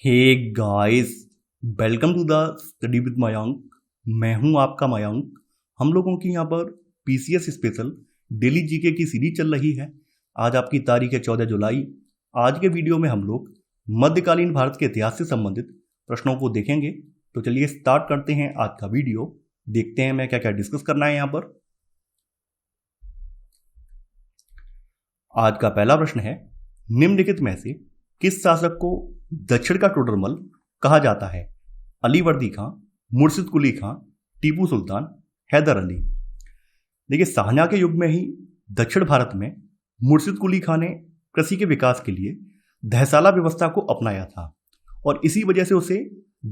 Hey guys, welcome to the study with Mayank. मैं हूं आपका मयंक। हम लोगों की यहाँ पर पीसीएस स्पेशल डेली जीके की सीरीज चल रही है। आज आपकी तारीख है 14 जुलाई। आज के वीडियो में हम लोग मध्यकालीन भारत के इतिहास से संबंधित प्रश्नों को देखेंगे। तो चलिए स्टार्ट करते हैं आज का वीडियो। देखते हैं मैं क्या क्या डिस्कस करना है यहाँ पर। आज का पहला प्रश्न है, निम्नलिखित में से किस शासक को दक्षिण का टोडरमल कहा जाता है? अलीवर्दी खां, मुर्शिद कुली खां, टीपू सुल्तान, हैदर अली। देखिए, शाहजहां के युग में ही दक्षिण भारत में मुर्शिद कुली खां ने कृषि के विकास के लिए धैसाला व्यवस्था को अपनाया था और इसी वजह से उसे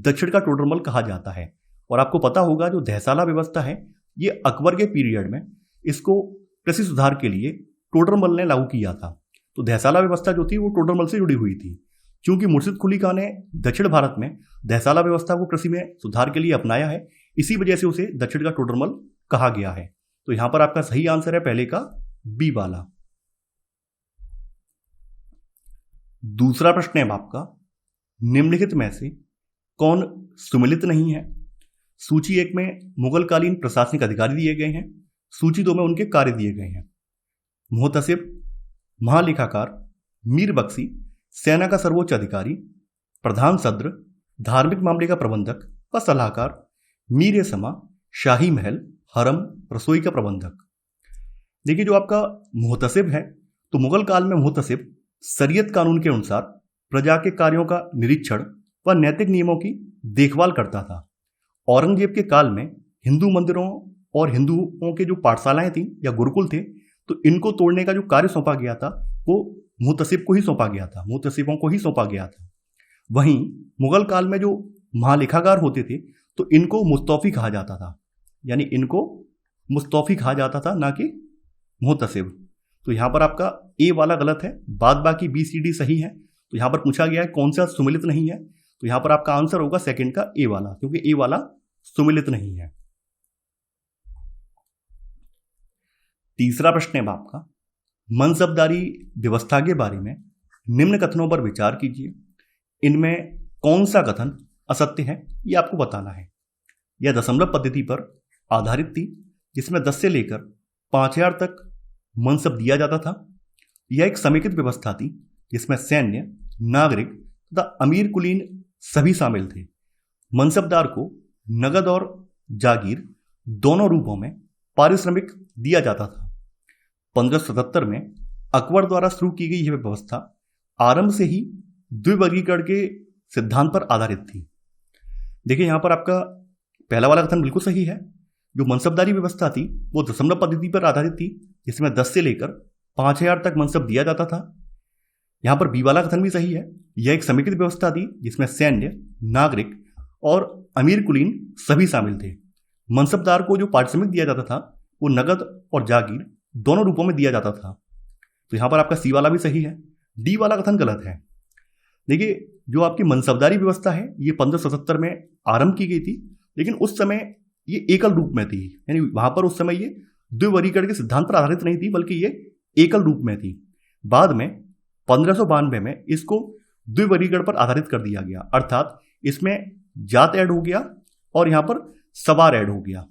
दक्षिण का टोडरमल कहा जाता है। और आपको पता होगा, जो धैसाला व्यवस्था है ये अकबर के पीरियड में इसको कृषि सुधार के लिए टोडरमल ने लागू किया था। तो धैसाला व्यवस्था जो थी वो टोडरमल से जुड़ी हुई थी। क्योंकि मुर्शिद कुली खां ने दक्षिण भारत में धैसाला व्यवस्था को कृषि में सुधार के लिए अपनाया है, इसी वजह से उसे दक्षिण का टोडरमल कहा गया है। तो यहां पर आपका सही आंसर है पहले का बी वाला। दूसरा प्रश्न है आपका, निम्नलिखित में से कौन सुमेलित नहीं है? सूची 1 में मुगलकालीन प्रशासनिक अधिकारी दिए गए हैं, सूची 2 में उनके कार्य दिए गए हैं। मुहतसिब, महालेखाकार, मीर बख्शी, सेना का सर्वोच्च अधिकारी, प्रधान सद्र, धार्मिक मामले का प्रबंधक व सलाहकार, मीर समा, शाही महल, हरम, रसोई का प्रबंधक। देखिए, जो आपका मुहतसिब है, तो मुगल काल में मुहतसिब शरीयत कानून के अनुसार प्रजा के कार्यों का निरीक्षण व नैतिक नियमों की देखभाल करता था। औरंगजेब के काल में हिंदू मंदिरों और हिंदुओं के जो पाठशालाएं थी या गुरुकुल थे, तो इनको तोड़ने का जो कार्य सौंपा गया था वो मुहतसिब को ही सौंपा गया था, मुहतसिबों को ही सौंपा गया था। वहीं मुगल काल में जो महालेखाकार होते थे, तो इनको मुस्तौफी कहा जाता था, यानी इनको मुस्तौफी कहा जाता था, ना कि मुहतसिब। तो यहां पर आपका ए वाला गलत है, बाद बाकी बी सी डी सही है। तो यहां पर पूछा गया है कौन सा सुमेलित नहीं है, तो यहां पर आपका आंसर होगा सेकंड का ए वाला, क्योंकि ए वाला सुमेलित नहीं है। तीसरा प्रश्न है आपका, मनसबदारी व्यवस्था के बारे में निम्न कथनों पर विचार कीजिए। इनमें कौन सा कथन असत्य है, यह आपको बताना है। यह दशमलव पद्धति पर आधारित थी, जिसमें 10 से लेकर 5000 तक मनसब दिया जाता था। यह एक समेकित व्यवस्था थी, जिसमें सैन्य, नागरिक तथा अमीर कुलीन सभी शामिल थे। मनसबदार को नगद और जागीर दोनों रूपों में पारिश्रमिक दिया जाता था। 1577 में अकबर द्वारा शुरू की गई यह व्यवस्था आरंभ से ही द्विवर्गीकरण के सिद्धांत पर आधारित थी। देखिए, यहां पर आपका पहला वाला कथन बिल्कुल सही है। जो मनसबदारी व्यवस्था थी वो दशमलव पद्धति पर आधारित थी, जिसमें 10 से लेकर 5000 तक मनसब दिया जाता था। यहां पर बी वाला कथन भी सही है। यह एक समेकित व्यवस्था थी, जिसमें सैन्य, नागरिक और अमीर कुलीन सभी शामिल थे। मनसबदार को जो पारिश्रमिक दिया जाता था वो नगद और जागीर दोनों रूपों में दिया जाता था। तो यहां पर आपका सी वाला भी सही है, डी वाला कथन गलत है। देखिए, जो आपकी मनसबदारी व्यवस्था है ये 1577 में आरंभ की गई थी, लेकिन उस समय ये एकल रूप में थी, यानी वहां पर उस समय ये द्विवर्गीकरण के सिद्धांत पर आधारित नहीं थी, बल्कि ये एकल रूप में थी। बाद में 1592 में इसको द्विवर्गीकरण पर आधारित कर दिया गया, अर्थात इसमें जात ऐड हो गया और यहां पर सवार ऐड हो गया।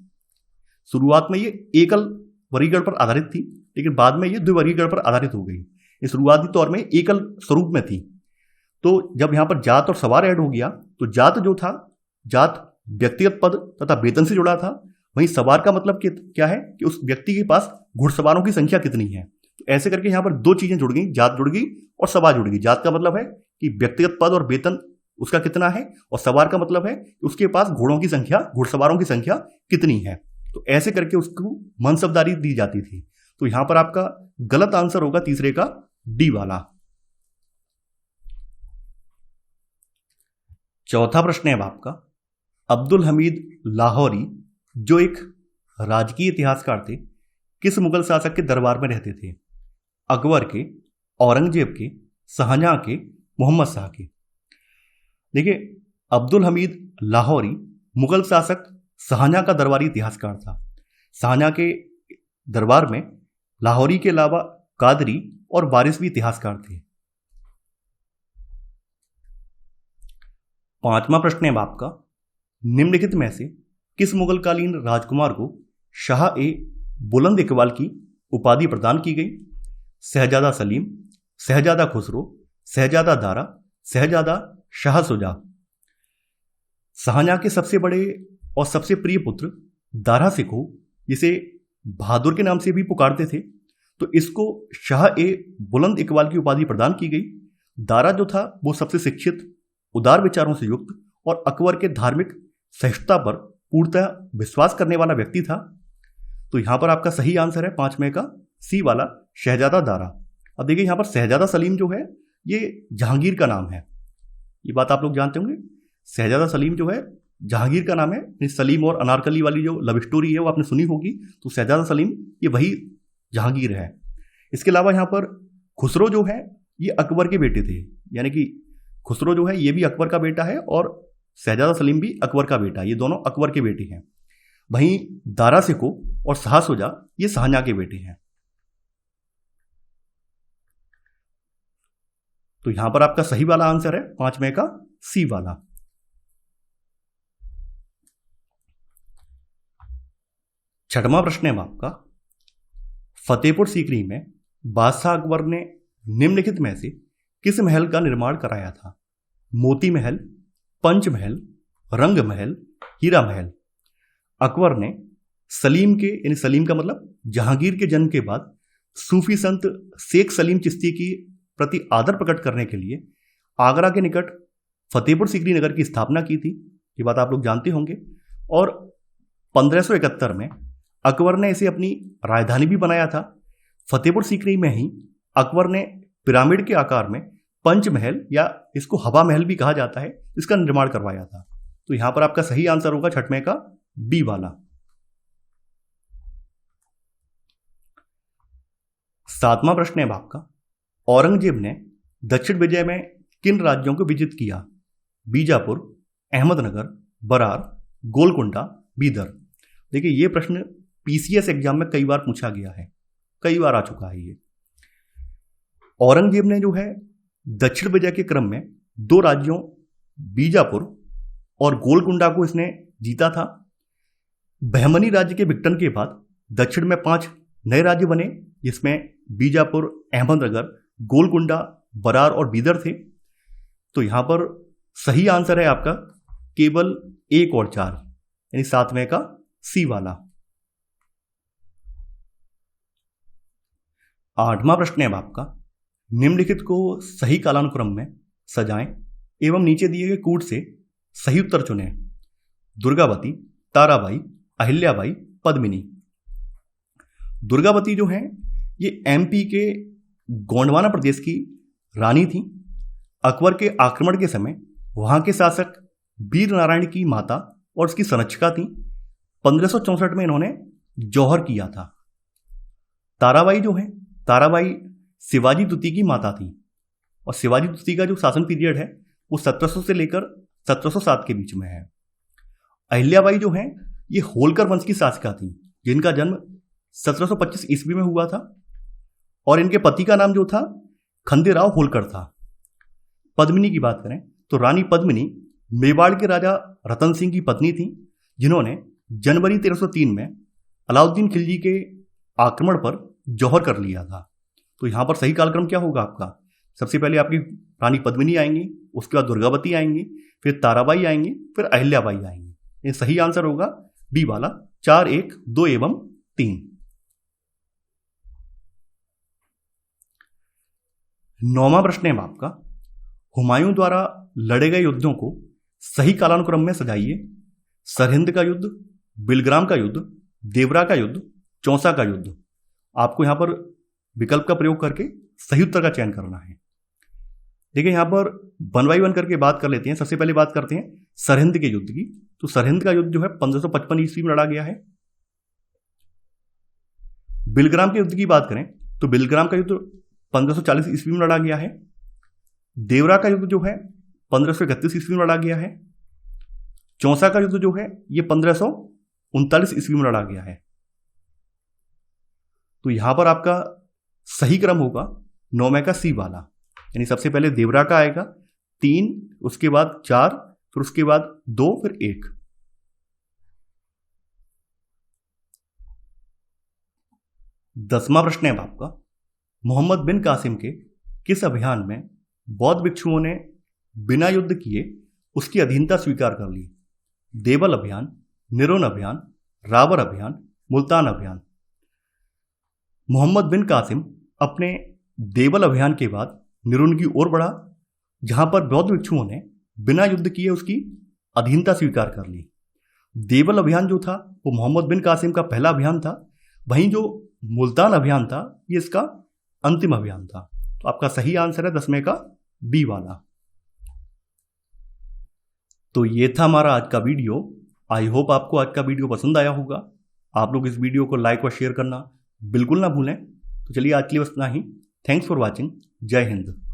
शुरुआत में ये एकल वर्गीकरण पर आधारित थी, लेकिन बाद में ये द्विवर्गीकरण पर आधारित हो गई। ये शुरुआती तौर में एकल स्वरूप में थी। तो जब यहां पर जात और सवार ऐड हो गया, तो जात जो था, जात व्यक्तिगत पद तथा वेतन से जुड़ा था। वहीं सवार का मतलब क्या है कि उस व्यक्ति के पास घुड़सवारों की संख्या कितनी है। तो ऐसे करके यहां पर दो चीजें जुड़ गई, जात जुड़ गई और सवार जुड़ गई। जात का मतलब है कि व्यक्तिगत पद और वेतन उसका कितना है, और सवार का मतलब है कि उसके पास घोड़ों की संख्या, घुड़सवारों की संख्या कितनी है। तो ऐसे करके उसको मनसबदारी दी जाती थी। तो यहां पर आपका गलत आंसर होगा तीसरे का डी वाला। चौथा प्रश्न है आपका, अब्दुल हमीद लाहौरी जो एक राजकीय इतिहासकार थे, किस मुगल शासक के दरबार में रहते थे? अकबर के, औरंगजेब के, शाहजहां के, मोहम्मद शाह के। देखिए, अब्दुल हमीद लाहौरी मुगल शासक शाहजहां का दरबारी इतिहासकार था। शाहजहां के दरबार में लाहौरी के अलावा कादरी और वारिस भी इतिहासकार थे। 5वां प्रश्न है आपका, निम्नलिखित में से किस मुगलकालीन राजकुमार को शाह ए बुलंद इकबाल की उपाधि प्रदान की गई? शहजादा सलीम, शहजादा खुसरो, शहजादा दारा, शहजादा शाह सुजा। शाहजहां के सबसे बड़े और सबसे प्रिय पुत्र दारा सिको, जिसे बहादुर के नाम से भी पुकारते थे, तो इसको शाह ए बुलंद इकबाल की उपाधि प्रदान की गई। दारा जो था वो सबसे शिक्षित, उदार विचारों से युक्त और अकबर के धार्मिक सहिष्णुता पर पूर्णतः विश्वास करने वाला व्यक्ति था। तो यहां पर आपका सही आंसर है 5वें का सी वाला, शहजादा दारा। अब देखिए यहां पर शहजादा सलीम जो है ये जहांगीर का नाम है, ये बात आप लोग जानते होंगे। शहजादा सलीम जो है जहांगीर का नाम है। सलीम और अनारकली वाली जो लव स्टोरी है वो आपने सुनी होगी, तो शहजादा सलीम ये वही जहांगीर है। इसके अलावा यहाँ पर खुसरो जो है ये अकबर के बेटे थे, यानी कि खुसरो जो है ये भी अकबर का बेटा है और शहजादा सलीम भी अकबर का बेटा है, ये दोनों अकबर के बेटे हैं। वहीं दारा सिको और शाह सुजा ये शाहजहां के बेटे हैं। तो यहां पर आपका सही वाला आंसर है 5वें का सी वाला। 6वां प्रश्न है आपका, फतेहपुर सीकरी में बादशाह अकबर ने निम्नलिखित में से किस महल का निर्माण कराया था? मोती महल, पंच महल, रंग महल, हीरा महल। अकबर ने सलीम के, यानी सलीम का मतलब जहांगीर के जन्म के बाद, सूफी संत शेख सलीम चिश्ती की प्रति आदर प्रकट करने के लिए आगरा के निकट फतेहपुर सीकरी नगर की स्थापना की थी, ये बात आप लोग जानते होंगे। और 1571 में अकबर ने इसे अपनी राजधानी भी बनाया था। फतेहपुर सीकरी में ही अकबर ने पिरामिड के आकार में पंचमहल, या इसको हवा महल भी कहा जाता है, इसका निर्माण करवाया था। तो यहां पर आपका सही आंसर होगा 6वें का बी वाला। 7वां प्रश्न है आपका, औरंगजेब ने दक्षिण विजय में किन राज्यों को विजित किया? बीजापुर, अहमदनगर, बरार, गोलकुंडा, बीदर। देखिए ये प्रश्न पीसीएस एग्जाम में कई बार पूछा गया है, कई बार आ चुका है ये। औरंगजेब ने जो है दक्षिण विजय के क्रम में 2 राज्यों बीजापुर और गोलकुंडा को इसने जीता था। बहमनी राज्य के विघटन के बाद दक्षिण में 5 नए राज्य बने, जिसमें बीजापुर, अहमदनगर, गोलकुंडा, बरार और बीदर थे। तो यहां पर सही आंसर है आपका केवल 1 और 4, यानी 7वें का सी वाला। 8वां प्रश्न है आपका, निम्नलिखित को सही कालानुक्रम में सजाएं एवं नीचे दिए गए कूट से सही उत्तर चुनें। दुर्गावती, ताराबाई, अहिल्याबाई, पद्मिनी। दुर्गावती जो है ये एमपी के गोंडवाना प्रदेश की रानी थी। अकबर के आक्रमण के समय वहां के शासक वीर नारायण की माता और उसकी संरक्षिका थी। 1564 में इन्होंने जौहर किया था। ताराबाई जो है, ताराबाई शिवाजी द्वितीय की माता थी और शिवाजी द्वितीय का जो शासन पीरियड है वो 1700 से लेकर 1707 के बीच में है। अहिल्याबाई जो है ये होलकर वंश की शासिका थी, जिनका जन्म 1725 ईस्वी में हुआ था और इनके पति का नाम जो था खंडेराव होलकर था। पद्मिनी की बात करें तो रानी पद्मिनी मेवाड़ के राजा रतन सिंह की पत्नी थी, जिन्होंने जनवरी 1303 में अलाउद्दीन खिलजी के आक्रमण पर जौहर कर लिया था। तो यहां पर सही कालक्रम क्या होगा आपका? सबसे पहले आपकी रानी पद्मिनी आएंगी, उसके बाद दुर्गावती आएंगी, फिर ताराबाई आएंगी, फिर अहिल्याबाई आएंगी। ये सही आंसर होगा बी वाला, 4, 1, 2 एवं 3। 9वां प्रश्न है आपका, हुमायूं द्वारा लड़े गए युद्धों को सही कालानुक्रम में सजाइए। सरहिंद का युद्ध, बिलग्राम का युद्ध, देवरा का युद्ध, चौसा का युद्ध। आपको यहां पर विकल्प का प्रयोग करके सही उत्तर का चयन करना है। देखिए यहां पर 1 बाय 1 करके बात कर लेते हैं। सबसे पहले बात करते हैं सरहिंद के युद्ध की। तो सरहिंद का युद्ध जो है 1555 ईस्वी में लड़ा गया है। बिलग्राम के युद्ध की बात करें तो बिलग्राम का युद्ध 1540 ईस्वी में लड़ा गया है। देवरा का युद्ध जो है 1531 ईस्वी में लड़ा गया है। चौसा का युद्ध जो है ये 1539 ईस्वी में लड़ा गया है। तो यहां पर आपका सही क्रम होगा 9वें का सी वाला, यानी सबसे पहले देवरा का आएगा, 3, उसके बाद 4, फिर उसके बाद 2, फिर 1। दसवां प्रश्न है आपका, मोहम्मद बिन कासिम के किस अभियान में बौद्ध भिक्षुओं ने बिना युद्ध किए उसकी अधीनता स्वीकार कर ली? देवल अभियान, निरोन अभियान, रावर अभियान, मुल्तान अभियान। मोहम्मद बिन कासिम अपने देवल अभियान के बाद निरोन की ओर बढ़ा, जहां पर बौद्ध भिक्षुओं ने बिना युद्ध किए उसकी अधीनता स्वीकार कर ली। देवल अभियान जो था वो मोहम्मद बिन कासिम का पहला अभियान था, वहीं जो मुल्तान अभियान था ये इसका अंतिम अभियान था। तो आपका सही आंसर है 10वें का बी वाला। तो ये था हमारा आज का वीडियो। आई होप आपको आज का वीडियो पसंद आया होगा। आप लोग इस वीडियो को लाइक और शेयर करना बिल्कुल ना भूलें। तो चलिए आज के लिए बस इतना ही। Thanks for watching. जय हिंद।